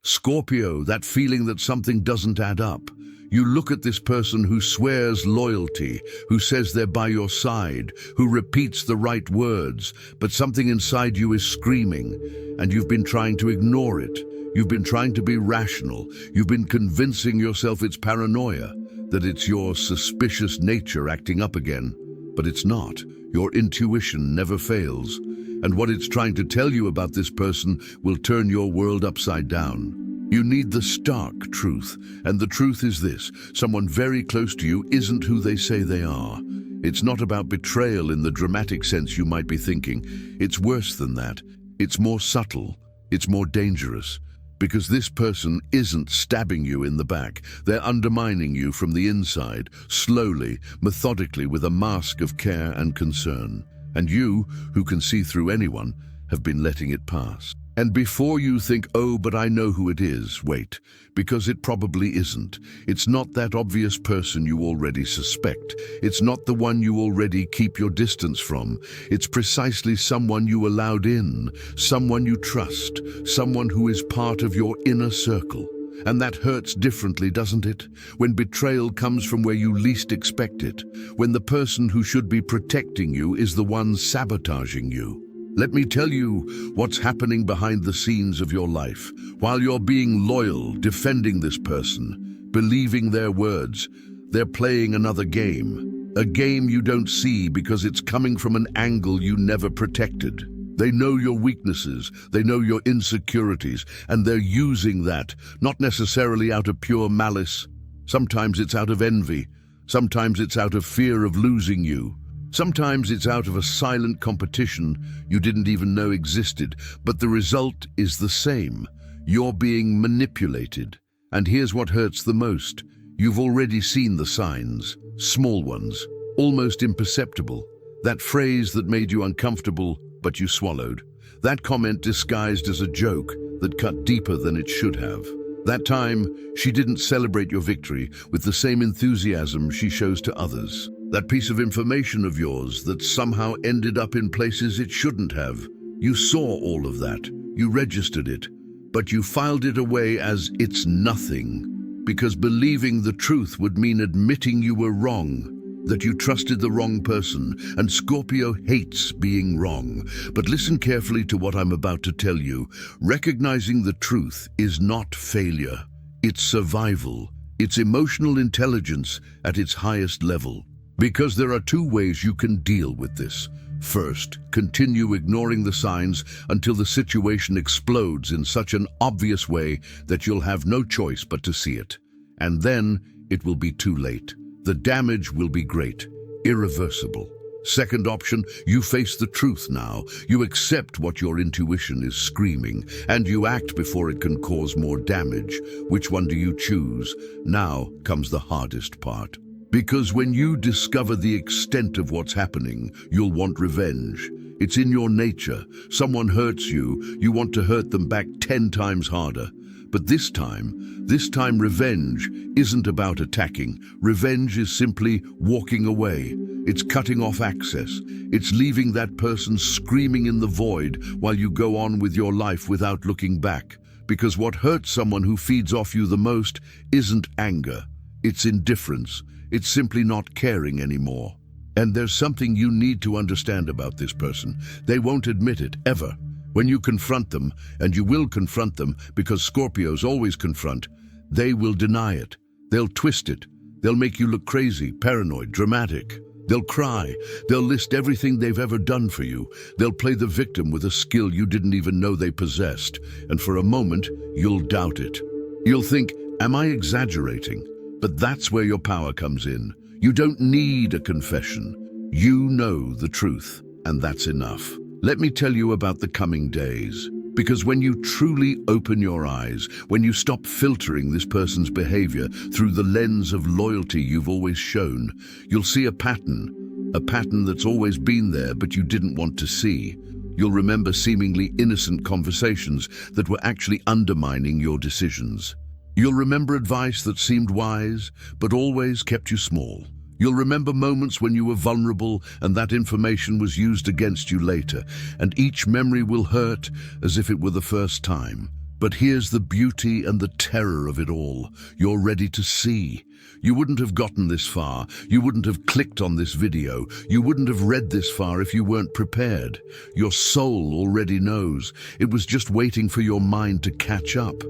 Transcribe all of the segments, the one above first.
Scorpio, that feeling that something doesn't add up. You look at this person who swears loyalty, who says they're by your side, who repeats the right words, but something inside you is screaming, and you've been trying to ignore it. You've been trying to be rational. You've been convincing yourself it's paranoia, that it's your suspicious nature acting up again. But it's not. Your intuition never fails. And what it's trying to tell you about this person will turn your world upside down. You need the stark truth, and the truth is this: someone very close to you isn't who they say they are. It's not about betrayal in the dramatic sense you might be thinking. It's worse than that. It's more subtle. It's more dangerous. Because this person isn't stabbing you in the back. They're undermining you from the inside, slowly, methodically, with a mask of care and concern. And you, who can see through anyone, have been letting it pass. And before you think, oh, but I know who it is, wait, because it probably isn't. It's not that obvious person you already suspect. It's not the one you already keep your distance from. It's precisely someone you allowed in, someone you trust, someone who is part of your inner circle. And that hurts differently, doesn't it? When betrayal comes from where you least expect it, when the person who should be protecting you is the one sabotaging you. Let me tell you what's happening behind the scenes of your life. While you're being loyal, defending this person, believing their words, they're playing another game. A game you don't see because it's coming from an angle you never protected. They know your weaknesses, they know your insecurities, and they're using that, not necessarily out of pure malice. Sometimes it's out of envy. Sometimes it's out of fear of losing you. Sometimes it's out of a silent competition you didn't even know existed, but the result is the same. You're being manipulated. And here's what hurts the most. You've already seen the signs, small ones, almost imperceptible. That phrase that made you uncomfortable, but you swallowed. That comment disguised as a joke that cut deeper than it should have. That time, she didn't celebrate your victory with the same enthusiasm she shows to others. That piece of information of yours that somehow ended up in places it shouldn't have. You saw all of that. You registered it. But you filed it away as it's nothing. Because believing the truth would mean admitting you were wrong. That you trusted the wrong person. And Scorpio hates being wrong. But listen carefully to what I'm about to tell you. Recognizing the truth is not failure. It's survival. It's emotional intelligence at its highest level. Because there are two ways you can deal with this. First, continue ignoring the signs until the situation explodes in such an obvious way that you'll have no choice but to see it. And then it will be too late. The damage will be great, irreversible. Second option, you face the truth now. You accept what your intuition is screaming, and you act before it can cause more damage. Which one do you choose? Now comes the hardest part. Because when you discover the extent of what's happening, you'll want revenge. It's in your nature. Someone hurts you, you want to hurt them back 10 times harder. But this time revenge isn't about attacking. Revenge is simply walking away. It's cutting off access. It's leaving that person screaming in the void while you go on with your life without looking back. Because what hurts someone who feeds off you the most isn't anger. It's indifference. It's simply not caring anymore. And there's something you need to understand about this person. They won't admit it, ever. When you confront them, and you will confront them because Scorpios always confront, they will deny it. They'll twist it. They'll make you look crazy, paranoid, dramatic. They'll cry. They'll list everything they've ever done for you. They'll play the victim with a skill you didn't even know they possessed. And for a moment, you'll doubt it. You'll think, am I exaggerating? But that's where your power comes in. You don't need a confession. You know the truth, and that's enough. Let me tell you about the coming days. Because when you truly open your eyes, when you stop filtering this person's behavior through the lens of loyalty you've always shown, you'll see a pattern that's always been there but you didn't want to see. You'll remember seemingly innocent conversations that were actually undermining your decisions. You'll remember advice that seemed wise, but always kept you small. You'll remember moments when you were vulnerable and that information was used against you later, and each memory will hurt as if it were the first time. But here's the beauty and the terror of it all. You're ready to see. You wouldn't have gotten this far. You wouldn't have clicked on this video. You wouldn't have read this far if you weren't prepared. Your soul already knows. It was just waiting for your mind to catch up.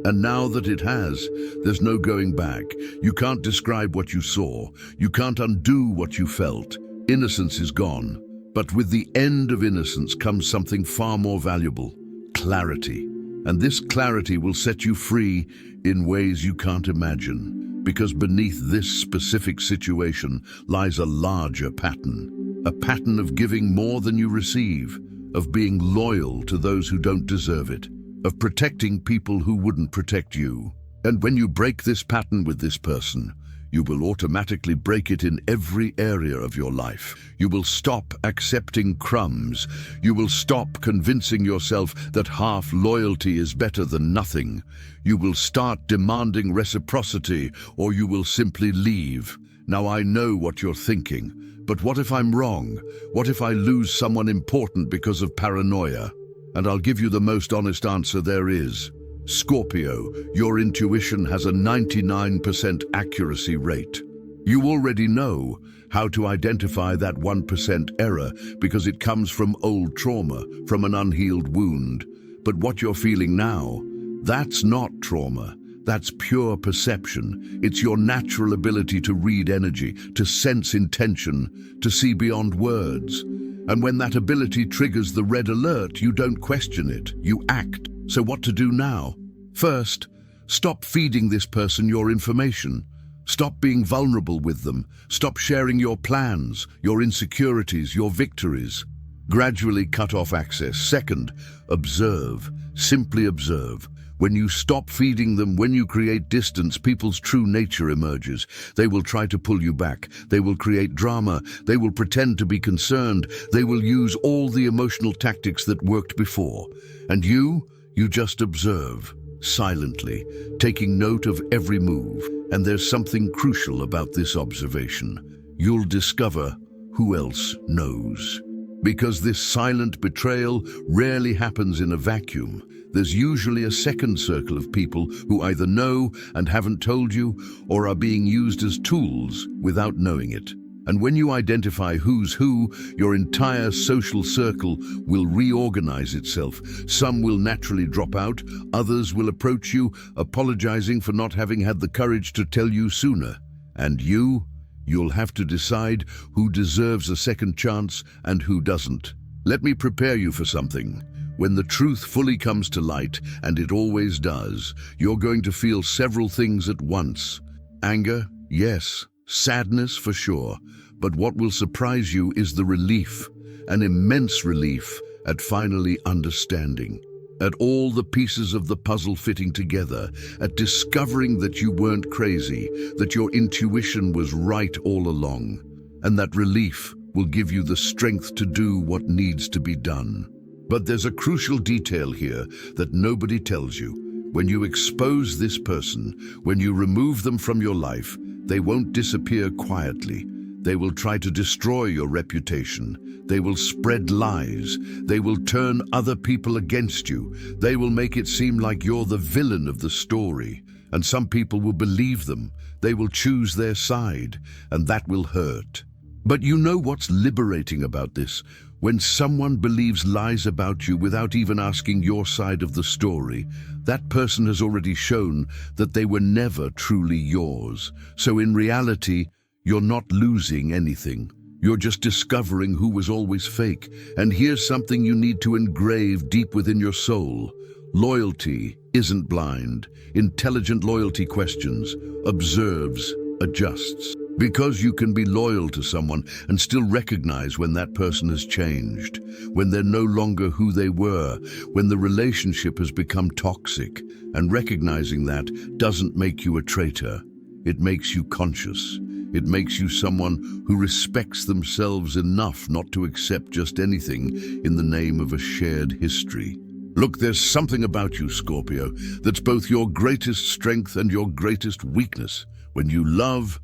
And now that it has, there's no going back. You can't describe what you saw. You can't undo what you felt. Innocence is gone. But with the end of innocence comes something far more valuable: clarity. And this clarity will set you free in ways you can't imagine. Because beneath this specific situation lies a larger pattern. A pattern of giving more than you receive, of being loyal to those who don't deserve it, of protecting people who wouldn't protect you. And when you break this pattern with this person, you will automatically break it in every area of your life. You will stop accepting crumbs. You will stop convincing yourself that half loyalty is better than nothing. You will start demanding reciprocity, or you will simply leave. Now I know what you're thinking, but what if I'm wrong? What if I lose someone important because of paranoia? And I'll give you the most honest answer there is. Scorpio, your intuition has a 99% accuracy rate. You already know how to identify that 1% error because it comes from old trauma, from an unhealed wound. But what you're feeling now, that's not trauma. That's pure perception. It's your natural ability to read energy, to sense intention, to see beyond words. And when that ability triggers the red alert, you don't question it, you act. So what to do now? First, stop feeding this person your information. Stop being vulnerable with them. Stop sharing your plans, your insecurities, your victories. Gradually cut off access. Second, observe. Simply observe. When you stop feeding them, when you create distance, people's true nature emerges. They will try to pull you back. They will create drama. They will pretend to be concerned. They will use all the emotional tactics that worked before. And you just observe, silently, taking note of every move. And there's something crucial about this observation. You'll discover who else knows. Because this silent betrayal rarely happens in a vacuum. There's usually a second circle of people who either know and haven't told you, or are being used as tools without knowing it. And when you identify who's who, your entire social circle will reorganize itself. Some will naturally drop out, others will approach you, apologizing for not having had the courage to tell you sooner. And you'll have to decide who deserves a second chance and who doesn't. Let me prepare you for something. When the truth fully comes to light, and it always does, you're going to feel several things at once. Anger, yes. Sadness, for sure. But what will surprise you is the relief, an immense relief at finally understanding. At all the pieces of the puzzle fitting together, at discovering that you weren't crazy, that your intuition was right all along. And that relief will give you the strength to do what needs to be done. But there's a crucial detail here that nobody tells you. When you expose this person, when you remove them from your life, they won't disappear quietly. They will try to destroy your reputation. They will spread lies. They will turn other people against you. They will make it seem like you're the villain of the story. And some people will believe them. They will choose their side, and that will hurt. But you know what's liberating about this? When someone believes lies about you without even asking your side of the story, that person has already shown that they were never truly yours. So in reality, you're not losing anything. You're just discovering who was always fake. And here's something you need to engrave deep within your soul. Loyalty isn't blind. Intelligent loyalty questions, observes, adjusts. Because you can be loyal to someone and still recognize when that person has changed, when they're no longer who they were, when the relationship has become toxic. And recognizing that doesn't make you a traitor. It makes you conscious. It makes you someone who respects themselves enough not to accept just anything in the name of a shared history. Look, there's something about you, Scorpio, that's both your greatest strength and your greatest weakness. When you love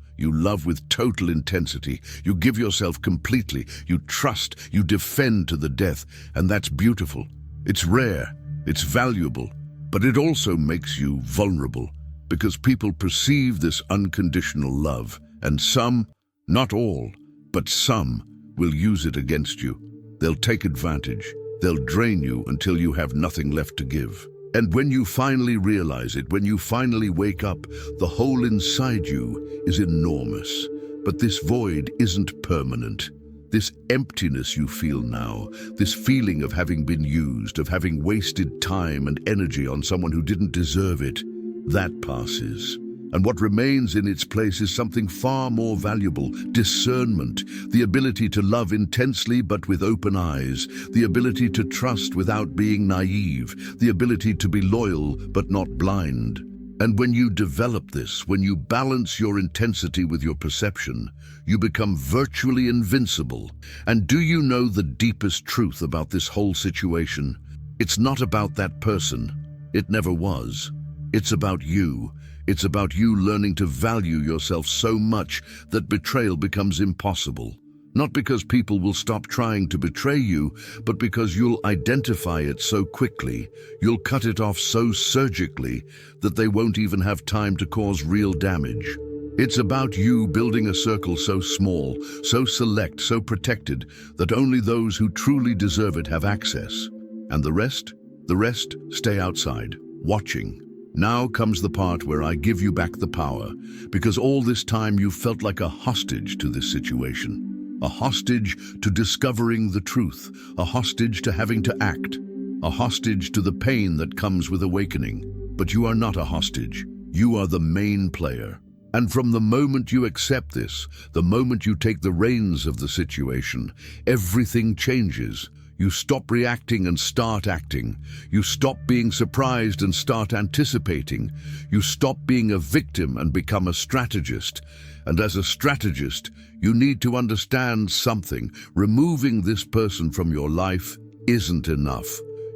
with total intensity. You give yourself completely. You trust. You defend to the death. And that's beautiful. It's rare. It's valuable. But it also makes you vulnerable because people perceive this unconditional love, and some, not all, but some, will use it against you. They'll take advantage. They'll drain you until you have nothing left to give. And when you finally realize it, when you finally wake up, the hole inside you is enormous. But this void isn't permanent. This emptiness you feel now, this feeling of having been used, of having wasted time and energy on someone who didn't deserve it, that passes. And what remains in its place is something far more valuable: discernment, the ability to love intensely but with open eyes, the ability to trust without being naive, the ability to be loyal but not blind. And when you develop this, when you balance your intensity with your perception, you become virtually invincible. And do you know the deepest truth about this whole situation? It's not about that person. It never was. It's about you. It's about you learning to value yourself so much that betrayal becomes impossible. Not because people will stop trying to betray you, but because you'll identify it so quickly, you'll cut it off so surgically that they won't even have time to cause real damage. It's about you building a circle so small, so select, so protected, that only those who truly deserve it have access. And the rest stay outside, watching. Now comes the part where I give you back the power, because all this time you felt like a hostage to this situation. A hostage to discovering the truth, a hostage to having to act, a hostage to the pain that comes with awakening. But you are not a hostage. You are the main player. And from the moment you accept this, the moment you take the reins of the situation, everything changes. You stop reacting and start acting. You stop being surprised and start anticipating. You stop being a victim and become a strategist. And as a strategist, you need to understand something. Removing this person from your life isn't enough.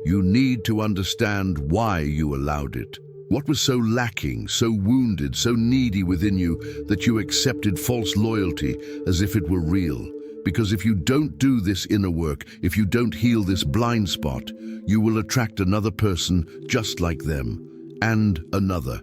You need to understand why you allowed it. What was so lacking, so wounded, so needy within you that you accepted false loyalty as if it were real? Because if you don't do this inner work, if you don't heal this blind spot, you will attract another person just like them, and another,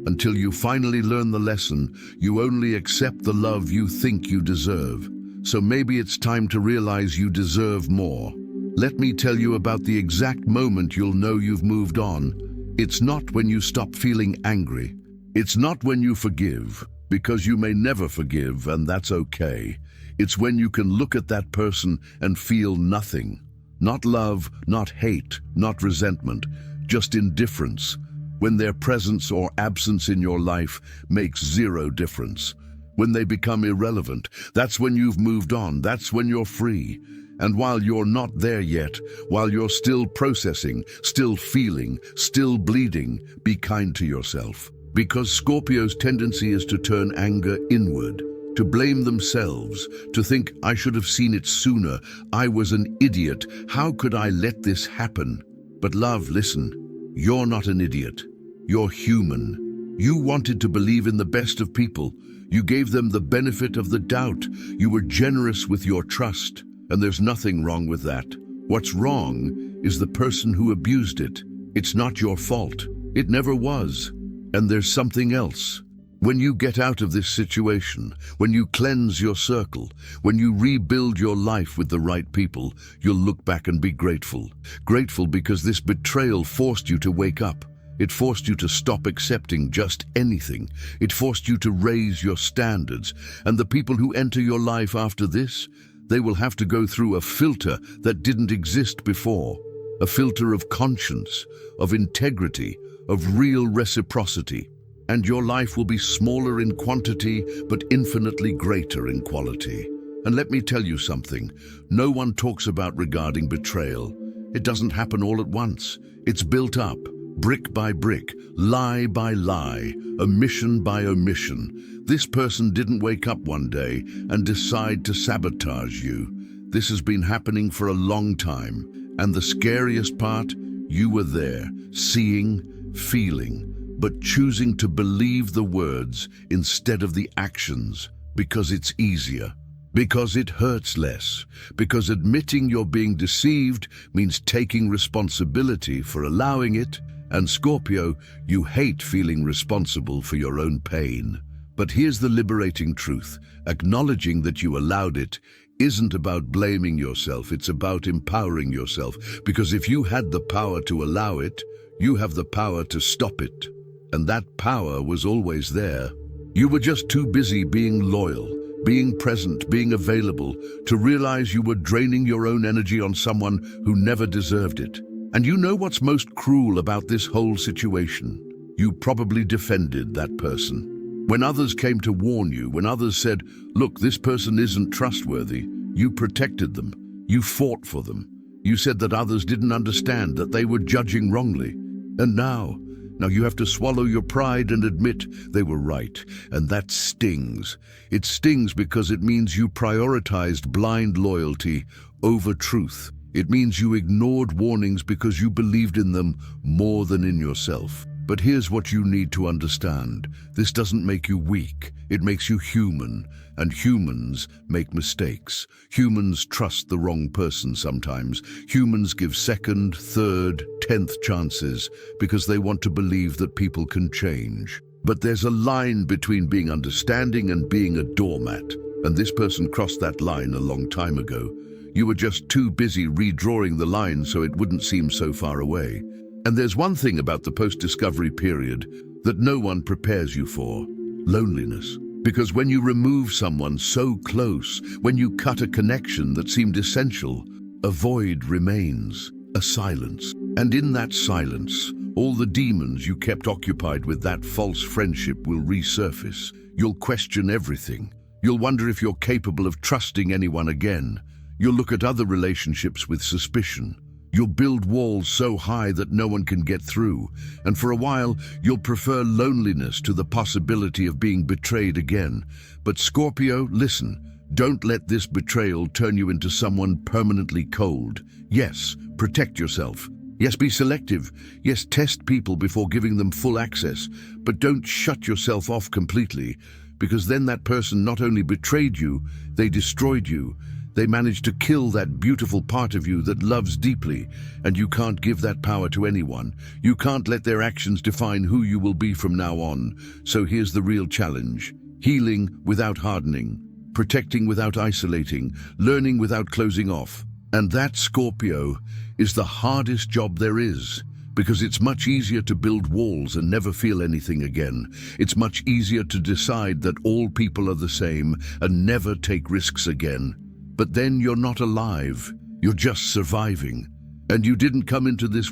until you finally learn the lesson. You only accept the love you think you deserve. So maybe it's time to realize you deserve more. Let me tell you about the exact moment you'll know you've moved on. It's not when you stop feeling angry. It's not when you forgive, because you may never forgive, and that's okay. It's when you can look at that person and feel nothing. Not love, not hate, not resentment, just indifference. When their presence or absence in your life makes zero difference. When they become irrelevant, that's when you've moved on, that's when you're free. And while you're not there yet, while you're still processing, still feeling, still bleeding, be kind to yourself. Because Scorpio's tendency is to turn anger inward, to blame themselves, to think, I should have seen it sooner, I was an idiot, how could I let this happen? But love, listen, you're not an idiot, you're human. You wanted to believe in the best of people, you gave them the benefit of the doubt, you were generous with your trust, and there's nothing wrong with that. What's wrong is the person who abused it. It's not your fault, it never was. And there's something else. When you get out of this situation, when you cleanse your circle, when you rebuild your life with the right people, you'll look back and be grateful. Grateful because this betrayal forced you to wake up. It forced you to stop accepting just anything. It forced you to raise your standards. And the people who enter your life after this, they will have to go through a filter that didn't exist before. A filter of conscience, of integrity, of real reciprocity. And your life will be smaller in quantity, but infinitely greater in quality. And let me tell you something, no one talks about regarding betrayal. It doesn't happen all at once. It's built up, brick by brick, lie by lie, omission by omission. This person didn't wake up one day and decide to sabotage you. This has been happening for a long time. And the scariest part, you were there, seeing, feeling, but choosing to believe the words instead of the actions, because it's easier. Because it hurts less. Because admitting you're being deceived means taking responsibility for allowing it. And Scorpio, you hate feeling responsible for your own pain. But here's the liberating truth. Acknowledging that you allowed it isn't about blaming yourself, it's about empowering yourself. Because if you had the power to allow it, you have the power to stop it. And that power was always there. You were just too busy being loyal, being present, being available, to realize you were draining your own energy on someone who never deserved it. And you know what's most cruel about this whole situation? You probably defended that person. When others came to warn you, when others said, look, this person isn't trustworthy, you protected them. You fought for them. You said that others didn't understand, that they were judging wrongly. And now you have to swallow your pride and admit they were right. And that stings. It stings because it means you prioritized blind loyalty over truth. It means you ignored warnings because you believed in them more than in yourself. But here's what you need to understand. This doesn't make you weak. It makes you human. And humans make mistakes. Humans trust the wrong person sometimes. Humans give second, third, 10th chances because they want to believe that people can change. But there's a line between being understanding and being a doormat. And this person crossed that line a long time ago. You were just too busy redrawing the line so it wouldn't seem so far away. And there's one thing about the post-discovery period that no one prepares you for: loneliness. Because when you remove someone so close, when you cut a connection that seemed essential, a void remains, a silence. And in that silence, all the demons you kept occupied with that false friendship will resurface. You'll question everything. You'll wonder if you're capable of trusting anyone again. You'll look at other relationships with suspicion. You'll build walls so high that no one can get through. And for a while, you'll prefer loneliness to the possibility of being betrayed again. But Scorpio, listen, don't let this betrayal turn you into someone permanently cold. Yes, protect yourself. Yes, be selective. Yes, test people before giving them full access. But don't shut yourself off completely, because then that person not only betrayed you, they destroyed you. They managed to kill that beautiful part of you that loves deeply, and you can't give that power to anyone. You can't let their actions define who you will be from now on. So here's the real challenge: healing without hardening, protecting without isolating, learning without closing off. And that, Scorpio, is the hardest job there is. Because it's much easier to build walls and never feel anything again. It's much easier to decide that all people are the same and never take risks again. But then you're not alive, you're just surviving. And you didn't come into this